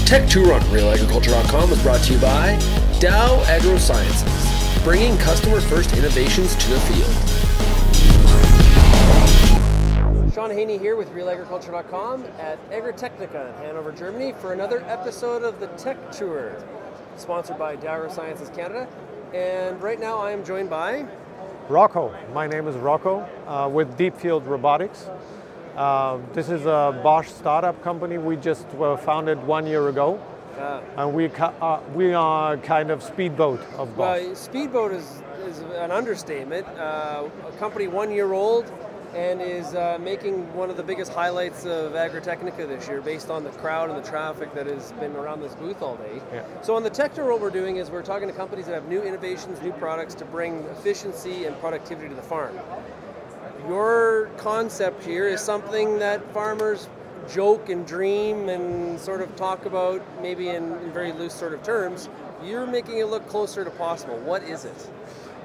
TechTour on RealAgriculture.com is brought to you by Dow AgroSciences, bringing customer-first innovations to the field. Sean Haney here with RealAgriculture.com at Agritechnica in Hanover, Germany for another episode of the TechTour, sponsored by Dow AgroSciences Canada. And right now I am joined by Rocco. My name is Rocco with Deepfield Robotics. This is a Bosch startup company. We just were founded 1 year ago. And we are kind of speedboat of Bosch. Well, speedboat is an understatement. A company 1 year old and is making one of the biggest highlights of Agritechnica this year based on the crowd and the traffic that has been around this booth all day. Yeah. So on the TechTour, what we're doing is we're talking to companies that have new innovations, new products to bring efficiency and productivity to the farm. Your concept here is something that farmers joke and dream and sort of talk about maybe in very loose sort of terms. You're making it look closer to possible. What is it?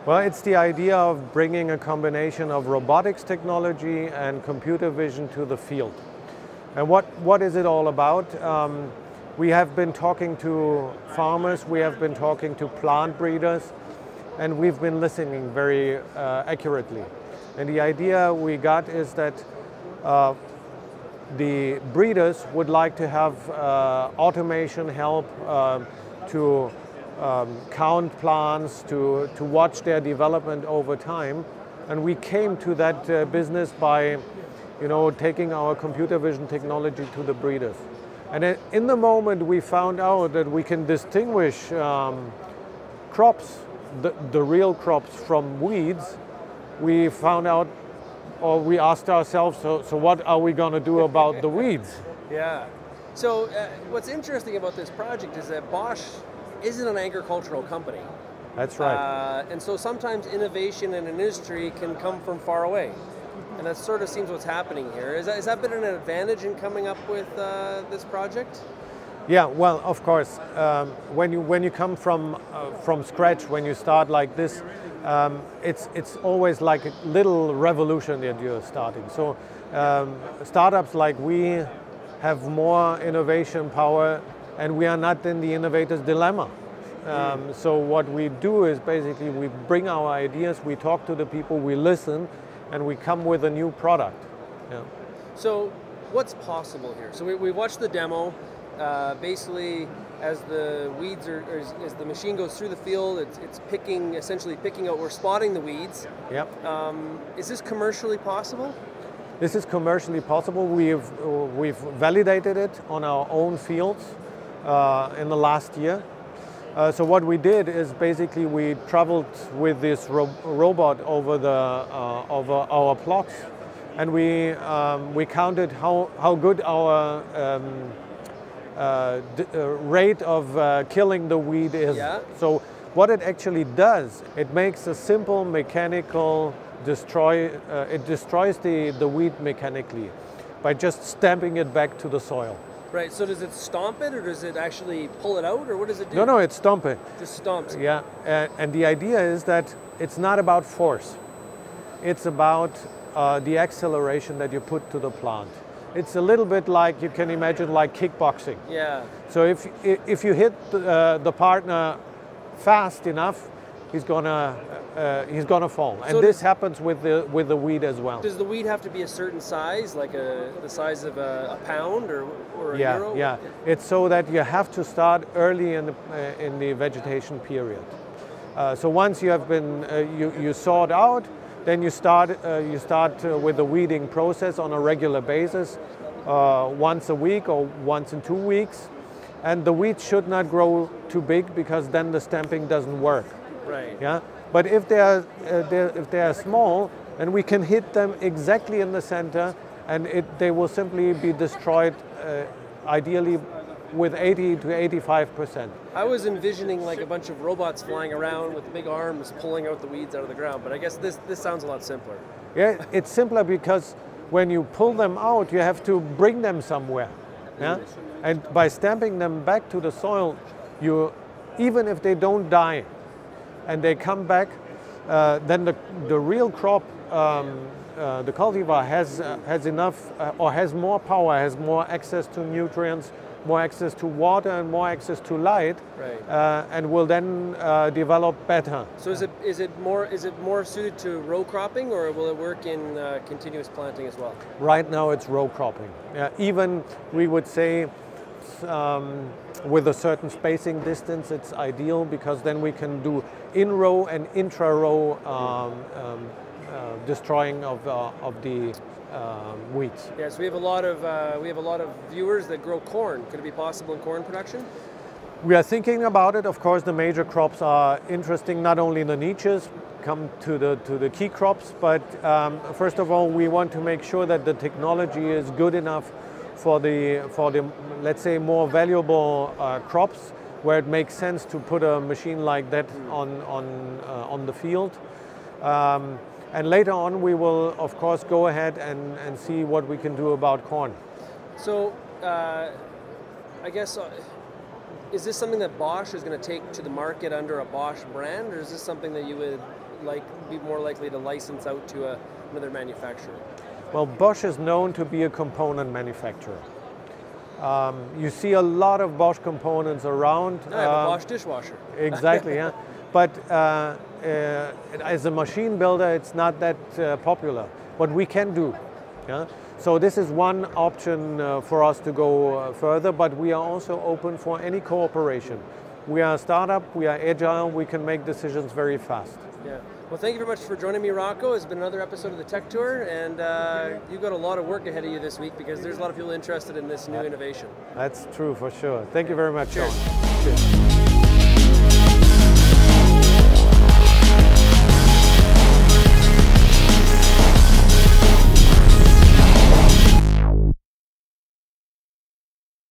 Well, it's the idea of bringing a combination of robotics technology and computer vision to the field. And what is it all about? We have been talking to farmers, we have been talking to plant breeders, and we've been listening very accurately. And the idea we got is that the breeders would like to have automation help to count plants, to watch their development over time. And we came to that business by, taking our computer vision technology to the breeders. And in the moment we found out that we can distinguish crops, the real crops from weeds. We found out, or we asked ourselves, so what are we going to do about the weeds? Yeah. So what's interesting about this project is that Bosch isn't an agricultural company. That's right. And so sometimes innovation in an industry can come from far away. And that sort of seems what's happening here. Has that been an advantage in coming up with this project? Yeah, well, of course. When you come from scratch, when you start like this, it's always like a little revolution that you're starting. So startups like we have more innovation power, and we are not in the innovator's dilemma. So what we do is basically we bring our ideas, we talk to the people, we listen, and we come with a new product. Yeah. So what's possible here? So we watched the demo. Basically, as the weeds as the machine goes through the field, it's essentially picking out. We're spotting the weeds. Yep. Is this commercially possible? This is commercially possible. We've validated it on our own fields in the last year. So what we did is basically we traveled with this robot over our plots, and we counted how good our rate of killing the weed is. Yeah. So what it actually does, it makes a simple mechanical it destroys the weed mechanically by just stamping it back to the soil. Right, so does it stomp it, or does it actually pull it out, or what does it do? No, it stomps it. Just stomps it. Yeah, and the idea is that it's not about force. It's about the acceleration that you put to the plant. It's a little bit like, you can imagine, like kickboxing. Yeah. So if you hit the partner fast enough, he's gonna fall. And So this happens with the weed as well. Does the weed have to be a certain size, like the size of a pound or a euro? Yeah. It's so that you have to start early in the vegetation period. So once you have been you sort out, then you start with the weeding process on a regular basis, once a week or once in 2 weeks, and the weeds should not grow too big because then the stamping doesn't work. Right. Yeah. But if they are small, then we can hit them exactly in the center, and they will simply be destroyed, ideally with 80 to 85%. I was envisioning like a bunch of robots flying around with big arms pulling out the weeds out of the ground, but I guess this sounds a lot simpler. Yeah, it's simpler because when you pull them out, you have to bring them somewhere. Yeah? And by stamping them back to the soil, even if they don't die and they come back, then the real crop, the cultivar has enough or has more power, has more access to nutrients more access to water and more access to light, right. and will then develop better. So is it more suited to row cropping, or will it work in continuous planting as well? Right now it's row cropping. Even we would say with a certain spacing distance it's ideal, because then we can do in-row and intra-row destroying of the weeds. Yes, we have a lot of viewers that grow corn. Could it be possible in corn production? We are thinking about it. Of course, the major crops are interesting, not only the niches, come to the key crops, but first of all, we want to make sure that the technology is good enough for the let's say more valuable crops, where it makes sense to put a machine like that on the field. And later on, we will, of course, go ahead and see what we can do about corn. So, I guess, is this something that Bosch is going to take to the market under a Bosch brand, or is this something that you would be more likely to license out to another manufacturer? Well, Bosch is known to be a component manufacturer. You see a lot of Bosch components around. I have a Bosch dishwasher. Exactly, yeah. But as a machine builder, it's not that popular. What we can do, yeah. So this is one option for us to go further, but we are also open for any cooperation. We are a startup, we are agile, we can make decisions very fast. Yeah. Well, thank you very much for joining me, Rocco. It's been another episode of the Tech Tour, and you've got a lot of work ahead of you this week, because there's a lot of people interested in this new innovation. That's true for sure. Thank you very much, Cheers. Sean. Cheers.